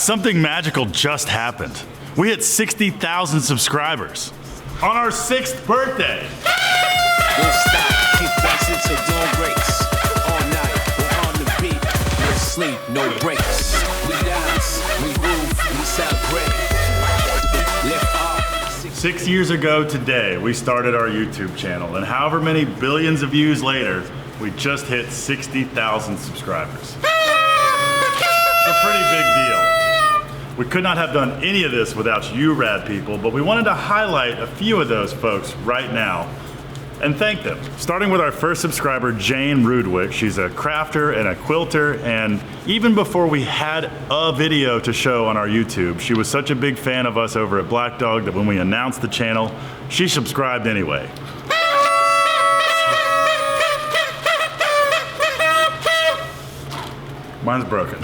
something magical just happened. We hit 60,000 subscribers on our 6th birthday. Don't stop, keep dancing till dawn breaks. All night, we're on the beat. No sleep, no breaks. We dance, we groove, we celebrate. Lift off. 6 years ago today, we started our YouTube channel, and however many billions of views later, we just hit 60,000 subscribers. It's a pretty big deal. We could not have done any of this without you rad people, but we wanted to highlight a few of those folks right now and thank them. Starting with our first subscriber, Jane Rudwick. She's a crafter and a quilter, and even before we had a video to show on our YouTube, she was such a big fan of us over at Black Dog that when we announced the channel, she subscribed anyway. Mine's broken.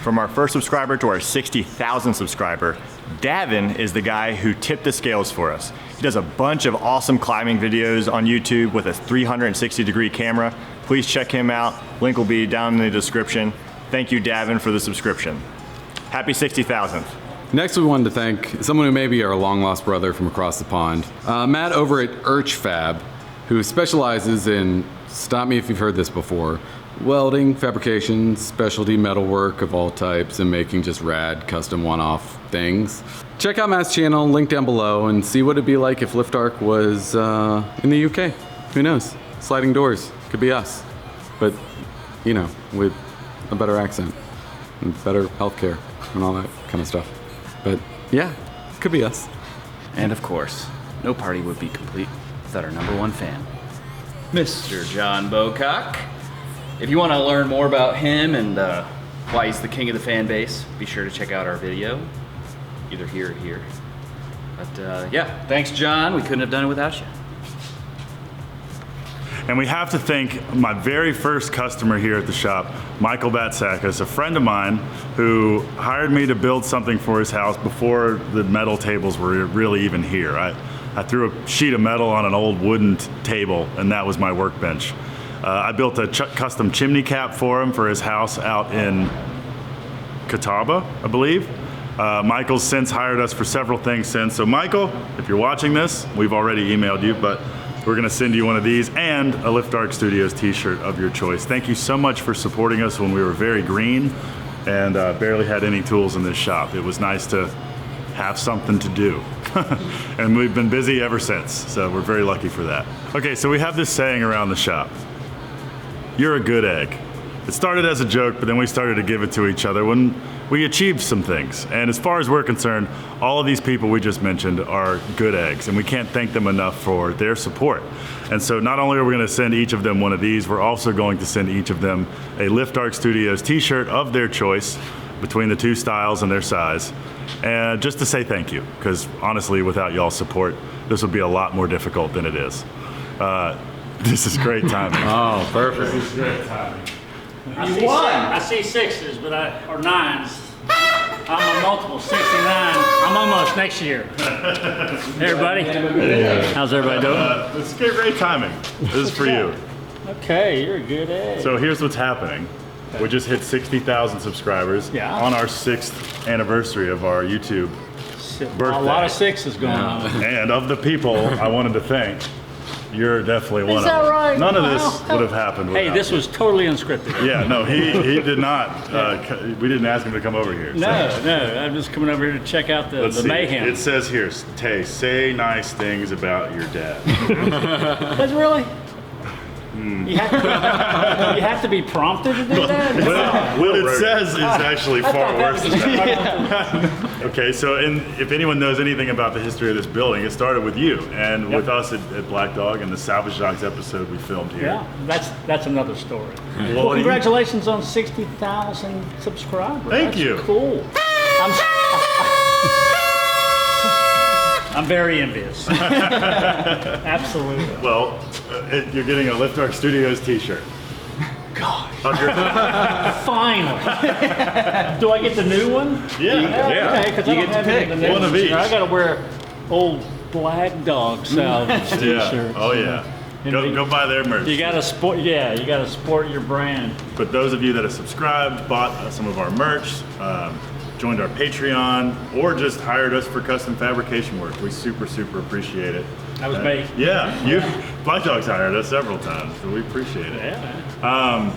From our first subscriber to our 60,000 subscriber, Davin is the guy who tipped the scales for us. He does a bunch of awesome climbing videos on YouTube with a 360-degree camera. Please check him out. Link will be down in the description. Thank you, Davin, for the subscription. Happy 60,000. Next, we wanted to thank someone who may be our long-lost brother from across the pond, Matt over at Fab, who specializes in, stop me if you've heard this before, welding, fabrication, specialty metalwork of all types, and making just rad, custom one-off things. Check out Matt's channel, link down below, and see what it'd be like if Lift Arc was in the UK. Who knows? Sliding doors. Could be us. But, you know, with a better accent and better healthcare and all that kind of stuff. But, yeah, could be us. And of course, no party would be complete without our #1 fan, Mr. John Bocock. If you want to learn more about him and why he's the king of the fan base, be sure to check out our video, either here or here. But yeah, thanks, John. We couldn't have done it without you. And we have to thank my very first customer here at the shop, Michael Batsakis, a friend of mine who hired me to build something for his house before the metal tables were really even here. I threw a sheet of metal on an old wooden table, and that was my workbench. I built a custom chimney cap for him for his house out in Catawba, I believe. Michael's since hired us for several things since. So Michael, if you're watching this, we've already emailed you, but we're gonna send you one of these and a Lift Arc Studios t-shirt of your choice. Thank you so much for supporting us when we were very green and barely had any tools in this shop. It was nice to have something to do. And we've been busy ever since, so we're very lucky for that. Okay, so we have this saying around the shop. You're a good egg. It started as a joke, but then we started to give it to each other when we achieved some things. And as far as we're concerned, all of these people we just mentioned are good eggs, and we can't thank them enough for their support. And so not only are we gonna send each of them one of these, we're also going to send each of them a Lift Arc Studios t-shirt of their choice between the two styles and their size. And just to say thank you, because honestly, without y'all's support, this would be a lot more difficult than it is. This is great timing. Oh, perfect. This is great timing. I see sixes, but or nines. I'm a multiple 69. I'm almost next year. Hey, everybody. How's everybody doing? This is great timing. This is for you. Okay, you're a good egg. So here's what's happening. We just hit 60,000 subscribers on our 6th anniversary of our YouTube birthday. A lot of sixes going on. And of the people I wanted to thank, you're definitely one of them. Is that right? None of this would have happened without Hey, this was totally unscripted. Yeah, no, he did not. We didn't ask him to come over here. No, I'm just coming over here to check out the mayhem. It says here, Tay, say nice things about your dad. Does it really? You have to be prompted to do that? What it says is actually far worse than that. Okay, so if anyone knows anything about the history of this building, it started with you and with us at Black Dog and the Salvage Dogs episode we filmed here. Yeah, that's another story. Well, congratulations on 60,000 subscribers. Thank you. Cool. I'm very envious. Absolutely. Well, you're getting a Lift Arc Studios t-shirt. God. Finally. Do I get the new one? Yeah. Okay, you get to pick one of each. I gotta wear old Black Dog Salvage t-shirts. Oh yeah. Go buy their merch. You gotta sport. Yeah, you gotta sport your brand. But those of you that have subscribed, bought some of our merch, joined our Patreon, or just hired us for custom fabrication work. We super appreciate it. That was me. Yeah, Black Dog's hired us several times, so we appreciate it. Yeah.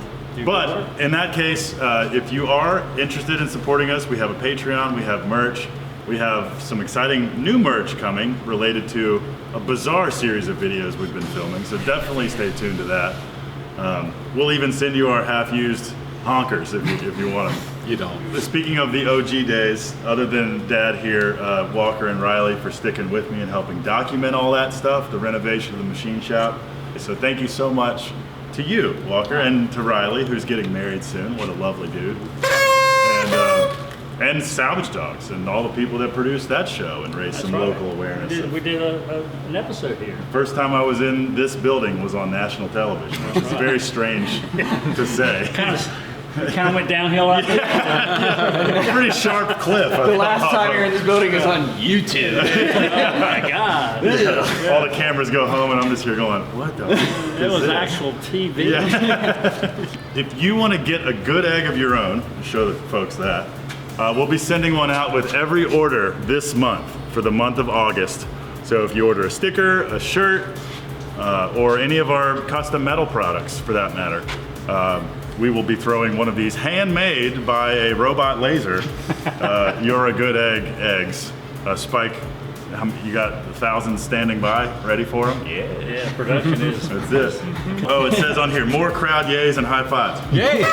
But in that case, if you are interested in supporting us, we have a Patreon, we have merch, we have some exciting new merch coming related to a bizarre series of videos we've been filming, so definitely stay tuned to that. We'll even send you our half-used honkers if you want them. You don't. Speaking of the OG days, other than Dad here, Walker and Riley for sticking with me and helping document all that stuff, the renovation of the machine shop. So thank you so much to you, Walker, and to Riley, who's getting married soon. What a lovely dude. And Salvage Dogs and all the people that produced that show and raised some local awareness. We did an episode here. First time I was in this building was on national television, which is very strange to say. It kind of went downhill after that. Pretty sharp cliff. The last time you're in this building is on YouTube. Oh my God. All the cameras go home and I'm just here going, what the fuck It is was this? actual TV. Yeah. If you want to get a good egg of your own, show the folks that, we'll be sending one out with every order this month for the month of August. So if you order a sticker, a shirt, or any of our custom metal products for that matter, we will be throwing one of these handmade by a robot laser, You're a Good Egg eggs. Spike, you got 1,000 standing by, ready for them? Yeah, production is. That's this. Oh, it says on here, more crowd yays and high fives. Yay!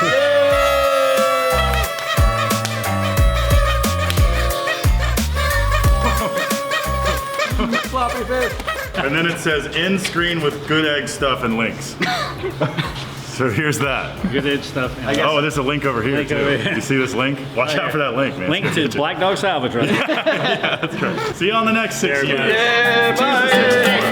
Floppy fish. And then it says end screen with good egg stuff and links. So here's that. Good edge stuff. Oh, there's a link over here Link too. over here. You see this link? Watch out for that link, man. Link to Black Dog Salvage right there. That's great. See you on the next 6 There, years. guys. Yeah, bye.